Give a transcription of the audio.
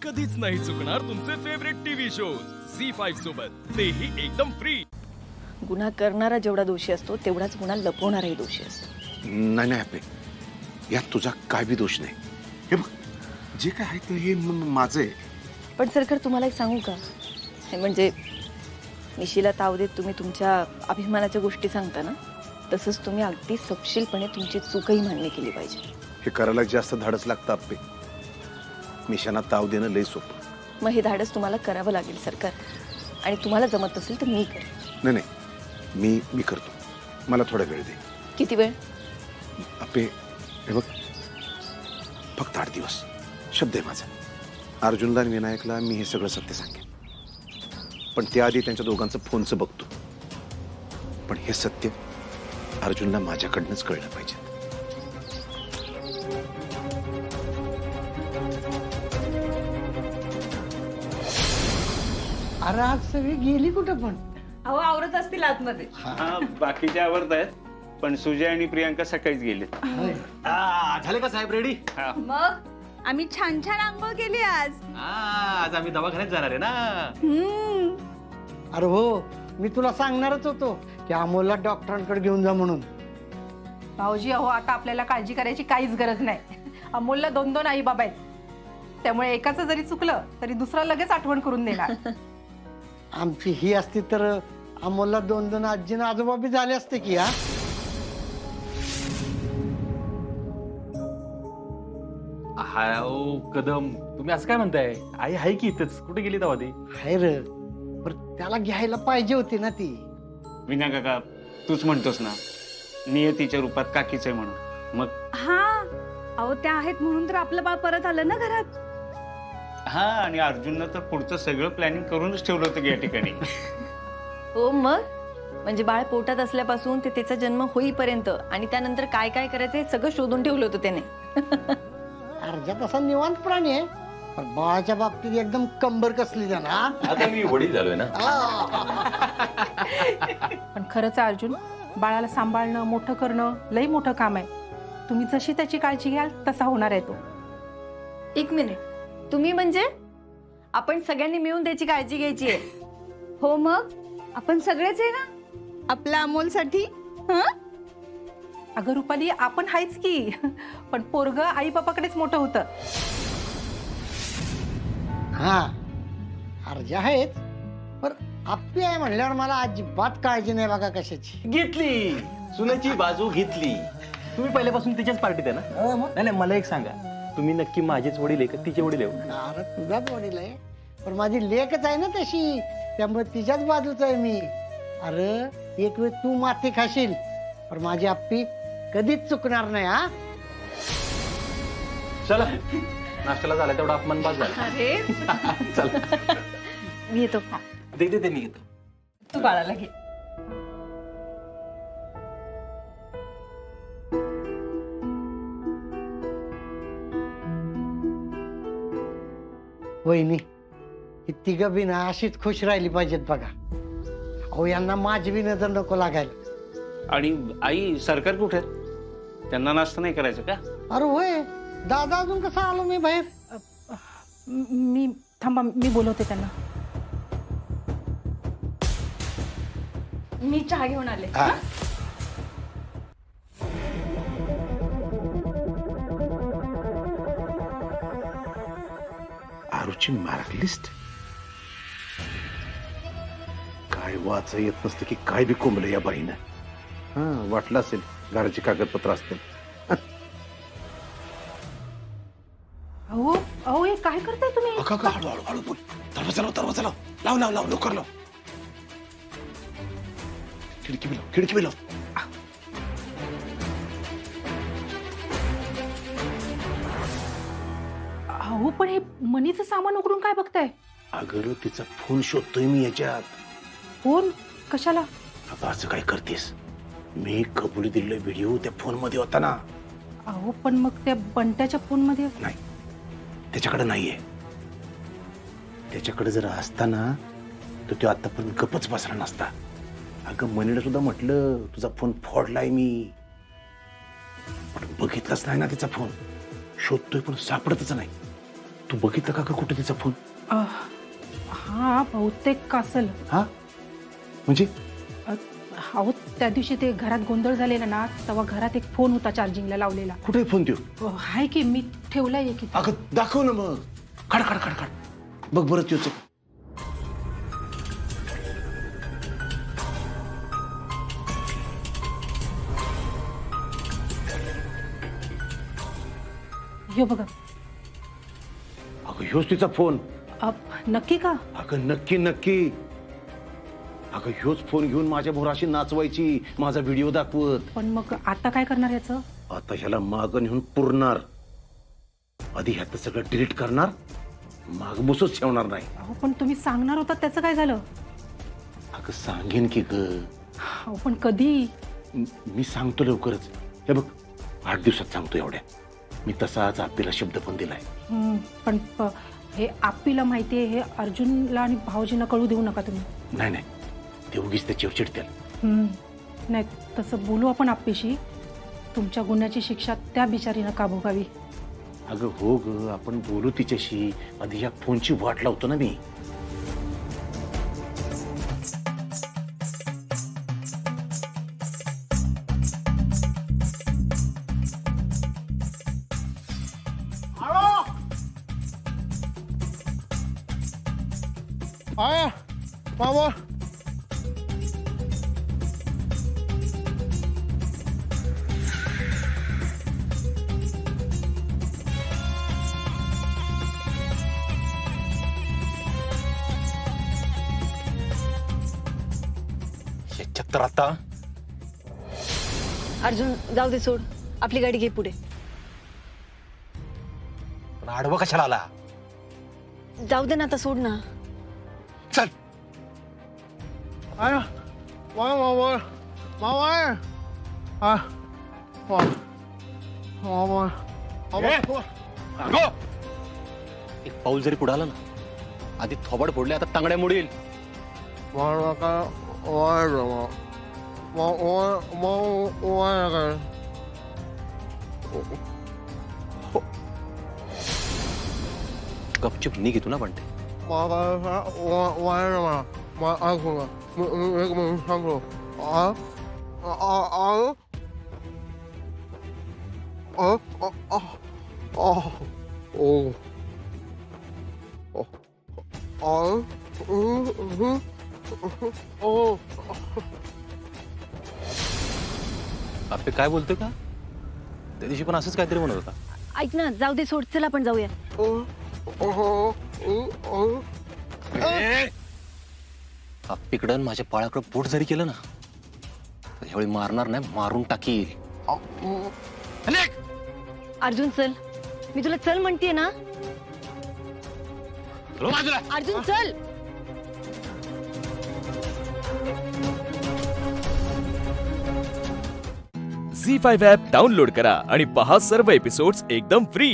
कधीच नाही चुकणार तुमचे फेवरेट टीव्ही शोज झी5 सोबत, तेही एकदम फ्री. गुन्हा करणारा जेवढा दोषी असतो तेवढाच गुन्हा लपवणाराही दोषी असतो. नाही नाही आपे, यात तुझा काय बी दोष नाही. हे बघ, जे काय आहे ते हे माझं आहे. पण सरकार, तुम्हाला एक सांगू का? हे म्हणजे निशीला ताव देत तुम्ही तुमच्या अभिमानाच्या गोष्टी सांगता ना, तसंच तुम्ही अगदी सपशीलपणे तुमची चूकही मान्य केली पाहिजे. हे करायला जास्त धाडस लागतं आपे. मिशांना ताव देणं लय सोपं. मग हे धाडस तुम्हाला करावं लागेल सरकार, आणि तुम्हाला जमत असेल तर मी करेन. नाही नाही, मी करतो. मला थोडा वेळ दे. किती वेळ? आपे हे बघ, फक्त 8 दिवस. शब्द आहे माझा. अर्जुनला आणि विनायकला मी हे सगळं सत्य सांगेन, पण त्याआधी त्यांच्या दोघांचं फोनचं बघतो. पण हे सत्य अर्जुनला माझ्याकडनंच कळलं पाहिजे. अरे आज सगळी गेली कुठं पण? अहो, आवरत असतील आतमध्ये. हा, बाकीचे आवडत आहेत, पण सुजय आणि प्रियांका सकाळीच गेलेत. झाले का साहेब रेडी? मग आम्ही छान छान आंघोळ केली आज. आज आम्ही दवाखान्यात जाणार आहे ना. अरे हो, मी तुला सांगणारच होतो की अमोलला डॉक्टरांकडे घेऊन जा म्हणून. भाऊजी, अहो आता आपल्याला काळजी करायची काहीच गरज नाही. अमोलला 2 आई बाबा आहेत, त्यामुळे एकाचं जरी चुकलं तरी दुसरा लगेच आठवण करून देणार. आमची ही असती तर अमोलला 2 आजीनं आजोबा बी झाले असते की. हा, कदम, तुम्ही असं काय म्हणताय? आई आहे की इथंच. कुठे गेली तेव्हा ती? हाय र, पण त्याला घ्यायला पाहिजे होती ना ती. विना काका, तूच म्हणतोस ना नियतीच्या रूपात काकीच आहे म्हणून. मग हा, अहो त्या आहेत म्हणून तर आपलं बाळ परत आलं ना घरात. हा, आणि अर्जुननं तर पुढचं सगळं प्लॅनिंग करूनच ठेवलं होतं या ठिकाणी. हो, मग म्हणजे बाळ पोटात असल्यापासून ते त्याचा जन्म होईपर्यंत आणि त्यानंतर काय काय करायचं हे सगळं शोधून ठेवलं होतं त्याने. अर्जा तसा निवांत प्राणी आहे, पण बाळाच्या बाबतीत एकदम कंबर कसली ना. आता मी वडील झालोय ना. पण खरंच अर्जुन, बाळाला सांभाळणं, मोठं करणं लई मोठं काम आहे. तुम्ही जशी त्याची काळजी घ्याल तसा होणार आहे तो. 1 मिनिट, तुम्ही म्हणजे आपण सगळ्यांनी मिळून त्याची काळजी घ्यायची आहे? हो, मग आपण सगळेच आहे ना आपल्या अमोलसाठी. अगं रुपाली, आपण आहेच की, पण पोरगं आई बापाकडेच मोठं होतं. हा, अर्जा आहेत, पण आप्पी आहे म्हणल्यावर मला अजिबात काळजी नाही बघा कशाची. घेतली सुनेची बाजू घेतली. तुम्ही पहिल्यापासून तिच्याच पार्टीत आहे ना? नाही नाही, मला एक सांगा, तुम्ही नक्की माझेच वडील आहे का तिचे वडील आहे? अरे तुझाच वडील आहे, पण माझी लेकच आहे ना तशी, त्यामुळे तिच्याच बाजूच आहे मी. अरे एक वेळ तू माती खाशील, पण माझी आप्पी कधीच चुकणार नाही. हा, चला, नाश्त्याला झाला तेवढा अपमान बाज झाला. अरे चला, मी येतो. दे मी घेतो. तू बाळाला घे. वहिनी, ही तिघं बी ना अशीच खुश राहिली पाहिजेत बघा. अहो, यांना माझी बी नजर नको लागायला. आणि आई, सरकार कुठे आहेत? त्यांना नाश्ता नाही करायचं का? अरे होय, दादा अजून कसा आलो मी बाहेर? मी थांबा, मी बोलवते त्यांना. मी चहा घेऊन आले. आरूची मार्क लिस्ट काय वाचा येत नसतं की काय बी कोंबलं या बाईनं. हा, वाटलं असेल घराची कागदपत्र असतील. अहो अहो, हे काय करताय तुम्ही? हळू बोल. दरवाजा लाव लवकर लाव. खिडकी बी लाव. अहो, पण हे मनीचं सामान उघडून काय बघताय? अगं, तिचा फोन शोधतोय मी याच्यात. फोन कशाला? अगं, असं काय करतेस? मी कबुली दिलेला व्हिडिओ त्या फोन मध्ये होता ना. अहो, पण मग त्या बंट्याच्या फोन मध्ये नाही, त्याच्याकडे नाहीये. त्याच्याकडे जर असता ना तर तो आतापर्यंत गपच बसला नसता. अगं, मनीला सुद्धा म्हटलं तुझा फोन फोडलाय मी, पण बघितलाच नाही ना तिचा फोन. शोधतोय पण सापडतच नाही. तू बघितलं का ग कुठे तिचा फोन? हा बहुतेक असेल. हा म्हणजे अहो त्या दिवशी ते घरात गोंधळ झालेला ना, तेव्हा घरात एक फोन होता चार्जिंगला लावलेला. कुठे फोन देऊ? हाय की मी ठेवलाय एक इथे. अगं दाखव ना मग. काढ काढ काढ काढ बघ बरं त्योच. ह्यो बघा. अगं ह्योच तिचा फोन. नक्की का? अगं नक्की नक्की. अगं ह्योच फोन घेऊन माझ्या भोराशी नाचवायची, माझा व्हिडिओ दाखवत. पण मग आता काय करणार याचं? आता ह्याला मागं नेऊन पुरणार. आधी ह्यात सगळं डिलीट करणार, माग बसूच ठेवणार नाही. अहो पण तुम्ही सांगणार होता त्याचं काय झालं? अगं सांगेन की ग. अहो पण कधी? मी सांगतो लवकरच. हे बघ 8 दिवसात सांगतो एवढ्या. मी तसाच आपल्याला शब्द पण दिलाय. पण हे आपल्याला माहितीये, हे अर्जुनला आणि भाऊजींना कळू देऊ नका तुम्ही. नाही नाही, ते उगीच ते चिडचिडतील. नाही तसं बोलू आपण आपल्याशी. तुमच्या गुन्ह्याची शिक्षा त्या बिचारीनं का भोगावी? अगं हो ग, आपण बोलू तिच्याशी. आधी या फोनची वाट लावतो ना मी. मामा तर आता अर्जुन जाऊ दे, सोड. आपली गाडी घे पुढे. आडवा कशाला आला? जाऊ दे ना आता, सोड ना. चल. एक पाऊल जरी पुढे आला ना, आधी थोबड फोडले, आता तांगड्या मोडील. गपचूप निघ इथून ना बनते. आपले काय बोलतोय का? त्या दिवशी पण असंच काहीतरी म्हणत होता. ऐक ना, जाऊ दे, सोड. चल आपण जाऊया. पिकडन माझ्या पाळाकडे बोट जरी केलं ना, तर ह्यावेळी मारणार नाही, मारून टाकील. अर्जुन चल. मी तुला चल म्हणतीये ना. अर्जुन चल. झी5 ॲप डाउनलोड करा आणि पहा सर्व एपिसोड्स एकदम फ्री.